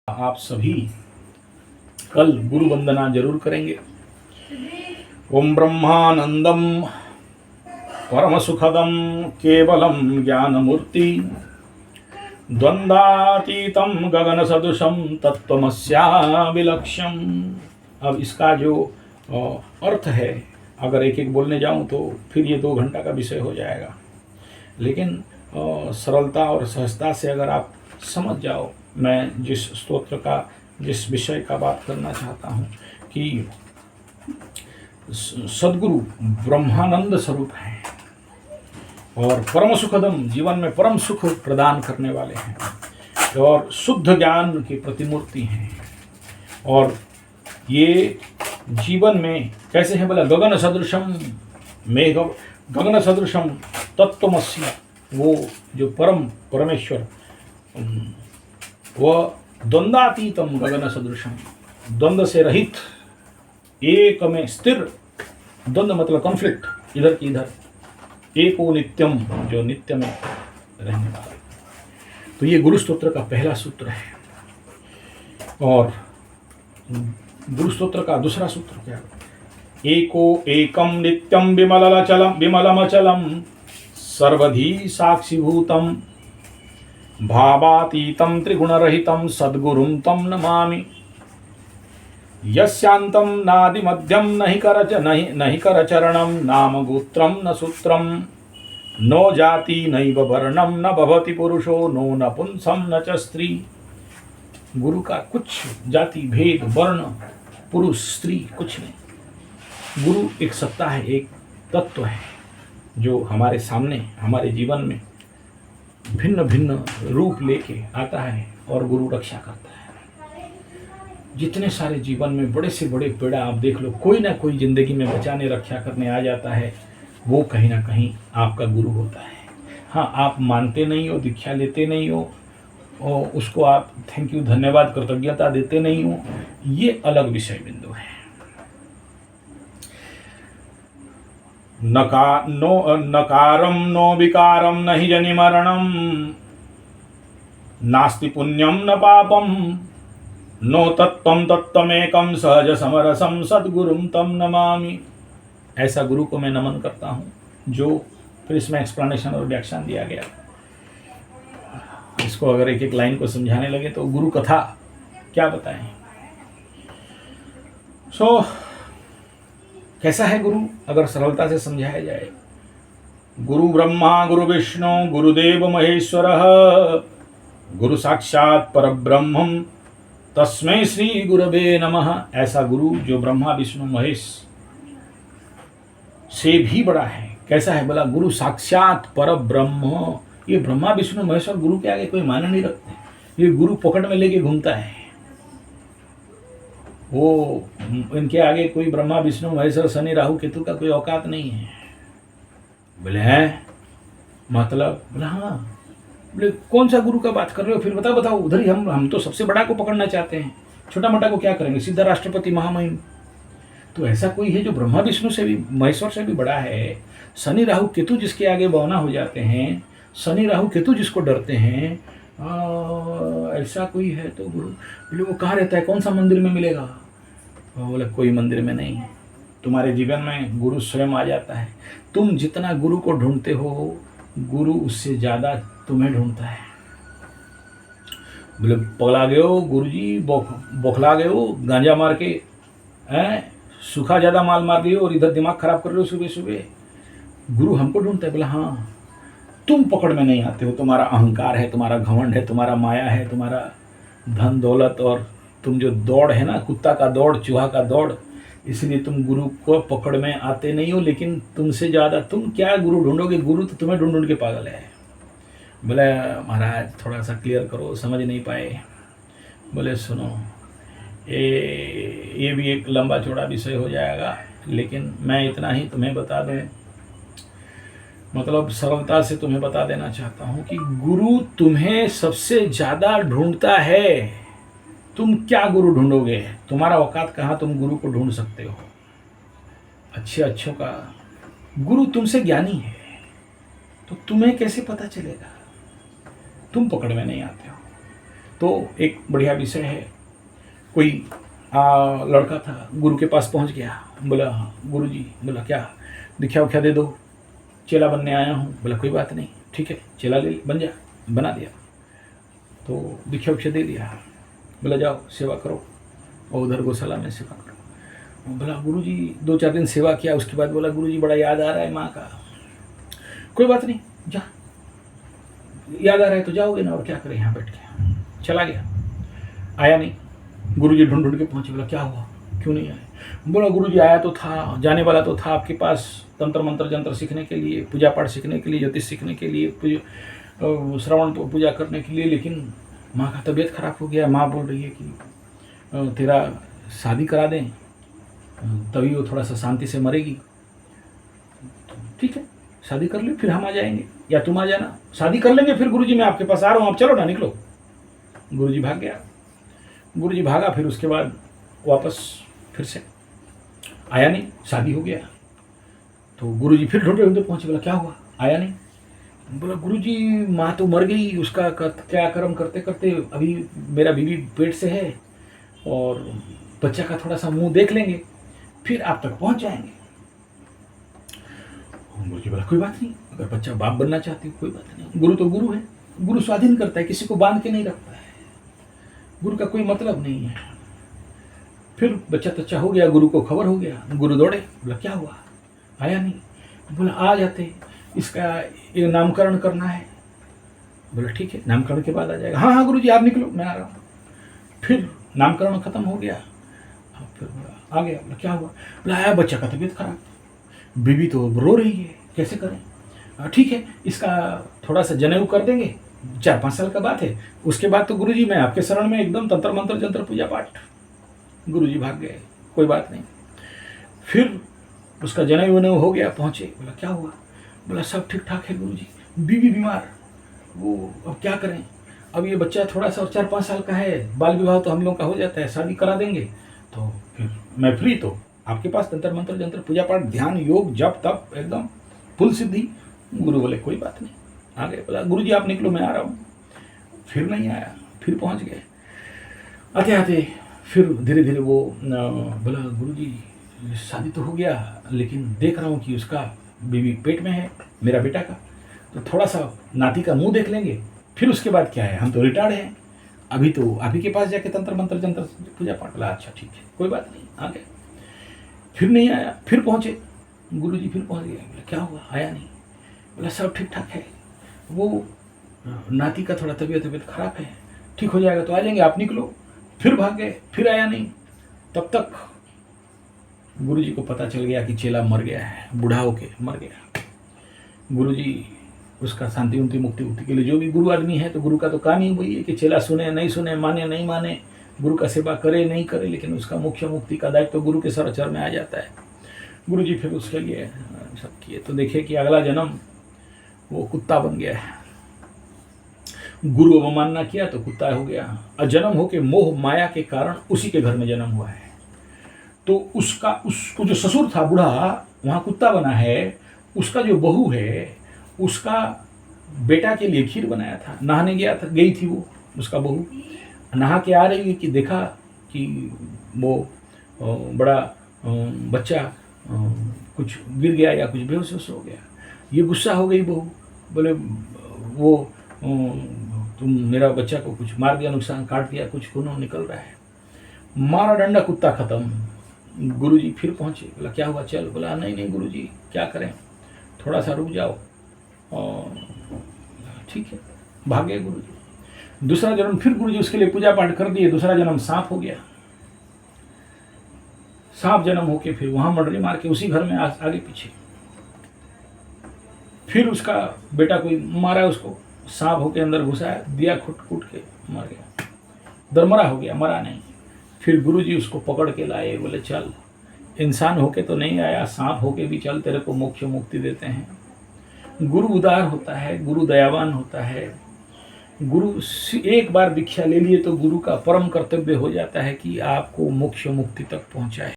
आप सभी कल गुरु वंदना जरूर करेंगे। ओम ब्रह्मानंदम परम सुखदम केवलम ज्ञानमूर्ति द्वंद्वातीतम गगन सदृशम तत्वमस्याविलक्ष्यम। अब इसका जो अर्थ है, अगर एक एक बोलने जाऊं तो फिर ये 2 घंटा का विषय हो जाएगा, लेकिन सरलता और सहजता से अगर आप समझ जाओ, मैं जिस स्तोत्र का, जिस विषय का बात करना चाहता हूँ कि सद्गुरु ब्रह्मानंद स्वरूप हैं और परम सुखदम, जीवन में परम सुख प्रदान करने वाले हैं और शुद्ध ज्ञान की प्रतिमूर्ति हैं। और ये जीवन में कैसे है बोला, गगन सदृशम मेघ, गगन सदृशम तत्वमस्य, वो जो परमेश्वर, वह द्वंद्वातीतम गगन सदृशम, द्वंद्व से रहित, एक में स्थिर, द्वंद्व मतलब कॉन्फ्लिक्ट, इधर की इधर, एको नित्यम, जो नित्य में रहने वाला। तो ये गुरु स्तोत्र का पहला सूत्र है। और गुरु स्तोत्र का दूसरा सूत्र क्या है? एको एकम नित्यम विमलमचलम सर्वधी साक्षीभूतम भावातीतं त्रिगुणरहितं सद्गुरुं तं नमामि। यस्यान्तं नादिमध्यं नहि करचरणं नाम गोत्रं न सूत्रं नो जाति नैव वर्णं न भवति पुरुषो नो नपुंसं न च स्त्री। गुरु का कुछ जाति भेद वर्ण पुरुष स्त्री कुछ नहीं। गुरु एक सत्ता है, एक तत्व है जो हमारे सामने, हमारे जीवन में भिन्न भिन्न रूप लेके आता है और गुरु रक्षा करता है। जितने सारे जीवन में बड़े से बड़े पीड़ा आप देख लो, कोई ना कोई जिंदगी में बचाने रक्षा करने आ जाता है, वो कहीं ना कहीं आपका गुरु होता है। हाँ, आप मानते नहीं हो, दीक्षा लेते नहीं हो और उसको आप थैंक यू, धन्यवाद, कृतज्ञता देते नहीं हो, ये अलग विषय बिंदु है। नकारम नो विकारम नहि जनि मरणम नास्ति पुण्यम न पापम नो तत्त्वम तत्त्वमेकम सहज समरसम सद्गुरुम तम नमामि। ऐसा गुरु को मैं नमन करता हूँ, जो फिर इसमें एक्सप्लेनेशन और व्याख्यान दिया गया। इसको अगर एक एक लाइन को समझाने लगे तो गुरु कथा क्या बताएं। कैसा है गुरु, अगर सरलता से समझाया जाए? गुरु ब्रह्मा गुरु विष्णु गुरुदेव महेश्वर गुरु साक्षात परब्रह्मम तस्मै श्री गुरवे नमः। ऐसा गुरु जो ब्रह्मा विष्णु महेश से भी बड़ा है। कैसा है बोला, गुरु साक्षात परब्रह्म। ये ब्रह्मा विष्णु महेश और गुरु के आगे कोई माने नहीं रखते। ये गुरु पकड़ में लेके घूमता है, वो इनके आगे कोई ब्रह्मा विष्णु महेश और शनि राहु केतु का कोई औकात नहीं है। बोले हैं मतलब, बोले हाँ। बोले कौन सा गुरु का बात कर रहे हो, फिर बताओ उधर ही। हम तो सबसे बड़ा को पकड़ना चाहते हैं, छोटा मोटा को क्या करेंगे, सीधा राष्ट्रपति महामहिम। तो ऐसा कोई है जो ब्रह्मा विष्णु से भी, महेश्वर से भी बड़ा है। शनि राहु केतु जिसके आगे बौना हो जाते हैं, शनि राहु केतु जिसको डरते हैं, ऐसा कोई है तो गुरु। बोले वो कहाँ रहता है, कौन सा मंदिर में मिलेगा? बोले कोई मंदिर में नहीं, तुम्हारे जीवन में गुरु स्वयं आ जाता है। तुम जितना गुरु को ढूंढते हो, गुरु उससे ज़्यादा तुम्हें ढूंढता है। बोले पगला गए हो गुरु जी, बौखला गए हो, गांजा मार के सूखा ज़्यादा माल मार दिए और इधर दिमाग खराब कर रहे हो सुबह सुबह। गुरु हमको ढूंढता है। बोला हाँ, तुम पकड़ में नहीं आते हो, तुम्हारा अहंकार है, तुम्हारा घमंड है, तुम्हारा माया है, तुम्हारा धन दौलत, और तुम जो दौड़ है ना, कुत्ता का दौड़, चूहा का दौड़, इसलिए तुम गुरु को पकड़ में आते नहीं हो। लेकिन तुमसे ज़्यादा तुम क्या गुरु ढूंढोगे, गुरु तो तुम्हें ढूंढ ढूंढ के पागल है। बोले महाराज थोड़ा सा क्लियर करो, समझ नहीं पाए। बोले सुनो, ये भी एक लंबा चौड़ा विषय हो जाएगा, लेकिन मैं इतना ही तुम्हें बता दूं, मतलब सरलता से तुम्हें बता देना चाहता हूं कि गुरु तुम्हें सबसे ज़्यादा ढूंढता है। तुम क्या गुरु ढूंढोगे, तुम्हारा औकात कहाँ तुम गुरु को ढूंढ सकते हो? अच्छों का गुरु तुमसे ज्ञानी है, तो तुम्हें कैसे पता चलेगा? तुम पकड़ में नहीं आते हो। तो एक बढ़िया विषय है। कोई लड़का था, गुरु के पास पहुंच गया, बोला गुरु जी, बोला क्या, दीक्षा उक्षा दे दो, चेला बनने आया हूँ। बोला कोई बात नहीं, ठीक है, चेला ले बन जा। बना दिया, तो दीक्षा उक्षा दे दिया। बोला जाओ सेवा करो, और उधर गौशाला में सेवा करो। बोला गुरु जी, 2-4 दिन सेवा किया, उसके बाद बोला गुरु जी बड़ा याद आ रहा है माँ का। कोई बात नहीं, जा, याद आ रहा है तो जाओगे ना, और क्या करें यहाँ बैठ के। चला गया, आया नहीं। गुरुजी ढूंढ ढूंढ के पहुंचे, बोला क्या हुआ, क्यों नहीं आए। बोला गुरुजी आया तो था, जाने वाला तो था आपके पास तंत्र मंत्र जंत्र सीखने के लिए, पूजा पाठ सीखने के लिए, ज्योतिष सीखने के लिए, श्रवण पूजा करने के लिए, लेकिन माँ का तबीयत खराब हो गया। माँ बोल रही है कि तेरा शादी करा दें, तभी वो थोड़ा सा शांति से मरेगी। ठीक है, शादी कर ले, फिर हम आ जाएंगे, या तुम आ जाना, शादी कर लेंगे, फिर गुरुजी मैं आपके पास आ रहा हूँ, आप चलो ना, निकलो। गुरुजी भाग गया। गुरुजी भागा, फिर उसके बाद वापस फिर से आया नहीं, शादी हो गया। तो गुरुजी फिर ढूंढते ढूंढते पहुंचे, बोला क्या हुआ, आया नहीं। बोला गुरुजी माँ तो मर गई, उसका क्या कर्म करते करते अभी मेरा बीवी पेट से है, और बच्चा का थोड़ा सा मुंह देख लेंगे, फिर आप तक पहुंच जाएंगे। गुरुजी बोला कोई बात नहीं, अगर बच्चा बाप बनना चाहती हो कोई बात नहीं, गुरु तो गुरु है, गुरु स्वाधीन करता है, किसी को बांध के नहीं रखता है, गुरु का कोई मतलब नहीं है। फिर बच्चा तच्चा हो गया, गुरु को खबर हो गया, गुरु दौड़े। बोला क्या हुआ, आया नहीं। बोला आ जाते, इसका ये नामकरण करना है। बोला ठीक है, नामकरण के बाद आ जाएगा। हाँ हाँ गुरुजी आप निकलो, मैं आ रहा हूँ। फिर नामकरण खत्म हो गया, फिर आ गया। बोला क्या हुआ। बोला आया बच्चा का तबीयत खराब, बीवी तो रो रही है, कैसे करें। ठीक है, इसका थोड़ा सा जनेऊ कर देंगे, 4-5 साल का बात है, उसके बाद तो गुरुजी मैं आपके शरण में एकदम तंत्र मंत्र जंत्र पूजा पाठ। गुरुजी भाग गए, कोई बात नहीं। फिर उसका जनेऊ वनेऊ हो गया, पहुंचे। बोला क्या हुआ। बोला सब ठीक ठाक है गुरुजी, बीवी बीमार, वो अब क्या करें, अब ये बच्चा थोड़ा सा और 4-5 साल का है, बाल विवाह तो हम लोग का हो जाता है, शादी करा देंगे तो फिर मैं फ्री, तो आपके पास तंत्र मंत्र जंत्र पूजा पाठ ध्यान योग जप तप एकदम फुल सिद्धि। गुरु बोले कोई बात नहीं, आ गए। बोला गुरुजी आप निकलो, मैं आ रहा हूँ। फिर नहीं आया, फिर पहुँच गए। आते आते फिर धीरे धीरे वो बोला गुरुजी शादी तो हो गया, लेकिन देख रहा हूँ कि उसका बीवी पेट में है, मेरा बेटा का, तो थोड़ा सा नाती का मुंह देख लेंगे, फिर उसके बाद क्या है, हम तो रिटायर्ड हैं, अभी तो आप ही के पास जाके तंत्र मंत्र जंत्र पूजा पाठ। बोला अच्छा ठीक है, कोई बात नहीं, आ गए। फिर नहीं आया, फिर पहुँचे गुरुजी, फिर पहुँच गए। बोला क्या हुआ, आया नहीं। बोला सब ठीक ठाक है, वो नाती का थोड़ा तबीयत खराब है, ठीक हो जाएगा तो आ जाएंगे, आप निकलो। फिर भाग गए, फिर आया नहीं। तब तक गुरुजी को पता चल गया कि चेला मर गया है, बूढ़ा होके मर गया। गुरुजी उसका शांति उनकी मुक्ति के लिए, जो भी गुरु आदमी है तो गुरु का तो काम ही वही है कि चेला सुने नहीं सुने, माने नहीं माने, गुरु का सेवा करे नहीं करे, लेकिन उसका मुख्य मुक्ति का दायित्व तो गुरु के सरचर में आ जाता है। गुरुजी फिर उसके लिए सब किए, तो देखे कि अगला जन्म वो कुत्ता बन गया है। गुरु अवमानना किया तो कुत्ता हो गया, और जन्म होके मोह माया के कारण उसी के घर में जन्म हुआ है। तो उसको जो ससुर था बूढ़ा, वहाँ कुत्ता बना है। उसका जो बहू है, उसका बेटा के लिए खीर बनाया था, नहाने गई थी वो, उसका बहू नहा के आ रही है कि देखा कि वो बड़ा बच्चा कुछ गिर गया या कुछ बेहोश हो गया। ये गुस्सा हो गई बहू, बोले वो तुम मेरा बच्चा को कुछ मार दिया, नुकसान काट दिया, कुछ खून निकल रहा है। मारा डंडा, कुत्ता खत्म। गुरुजी फिर पहुंचे। बोला क्या हुआ, चल। बोला नहीं गुरुजी क्या करें, थोड़ा सा रुक जाओ। और ठीक है, भागे गुरुजी। दूसरा जन्म फिर गुरुजी उसके लिए पूजा पाठ कर दिए। दूसरा जन्म सांप हो गया। सांप जन्म होके फिर वहां मर्डरी मार के उसी घर में आगे पीछे। फिर उसका बेटा कोई मारा, उसको सांप होके अंदर घुसाया, दिया कूट के मर गया, दरमरा हो गया, मरा नहीं। फिर गुरुजी उसको पकड़ के लाए, बोले चल, इंसान होके तो नहीं आया, सांप होके भी चल, तेरे को मोक्ष मुक्ति देते हैं। गुरु उदार होता है, गुरु दयावान होता है। गुरु एक बार दीक्षा ले लिए तो गुरु का परम कर्तव्य हो जाता है कि आपको मोक्ष मुक्ति तक पहुंचाए।